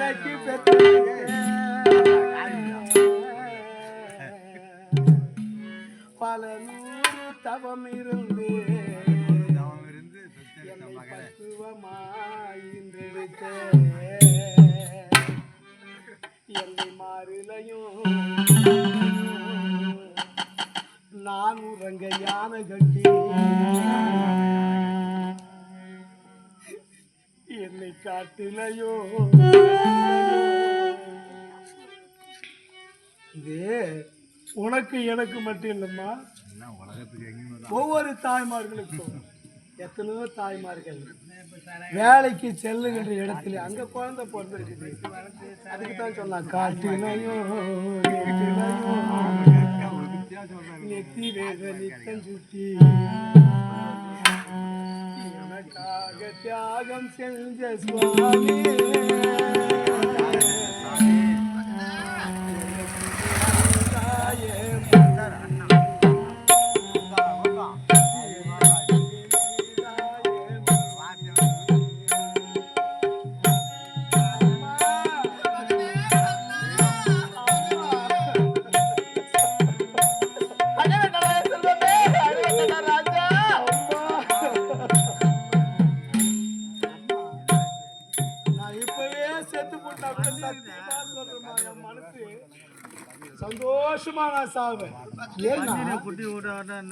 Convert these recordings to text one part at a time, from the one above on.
அடக்கி பெற்று பல நூறு தவம் இருந்து என்னை பக்குவமாயின்றெடுத்த என்னை மாறிலையும் நான் உறங்க யானை கட்டி என்னை காட்டிலையோ இது உனக்கு எனக்கு மட்டும் இல்லைம்மா, ஒவ்வொரு தாய்மார்களுக்கும் எத்தனையோ தாய்மார்கள் வேலைக்கு செல்லுகின்ற இடத்துல அங்க குழந்தை பிறந்திருக்குது. அதுக்கு தான் சொல்லலாம் காட்டிலையோ நெத்தி வேக நித்தம் சுத்தி எனக்காக தியாகம் செஞ்ச சுவாமி சந்தோஷமா நான் சாவேன்.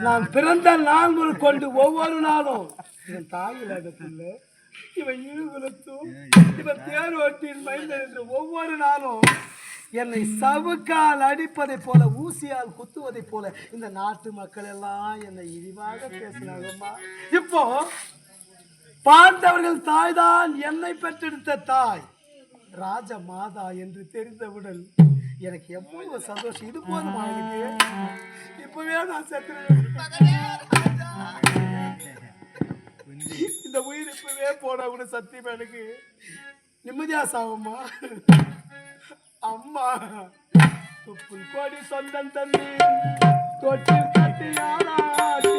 நான் பிறந்த நாள் கொண்டு ஒவ்வொரு நாளும் இவன் தாயில் இடத்துல இவன் இருகுலத்தும் இவன் தேர் ஓட்டின் மைந்த ஒவ்வொரு நாளும் என்னை சவுக்கால் அடிப்பதை போல ஊசியால் குத்துவதை போல இந்த நாட்டு மக்கள் எல்லாம் என்னை இழிவாக பேசினாங்கம்மா. இப்போ பாண்டவர்கள் தாய்தான் என்னை பெற்றெடுத்த தாய் ராஜ மாதா என்று தெரிந்தவுடன் எனக்கு எவ்வளவு சந்தோஷம். இது போதுமா எனக்கு? இப்பவே நான் செத்துறேன். இந்த உயிர் இப்பவே போனா கூட சத்தியமா எனக்கு நிம்மதியா சாகுமா? அம்மா துப்புள் கோடி சொந்தம் தண்ணி தொட்டில் கட்டியாராட்டி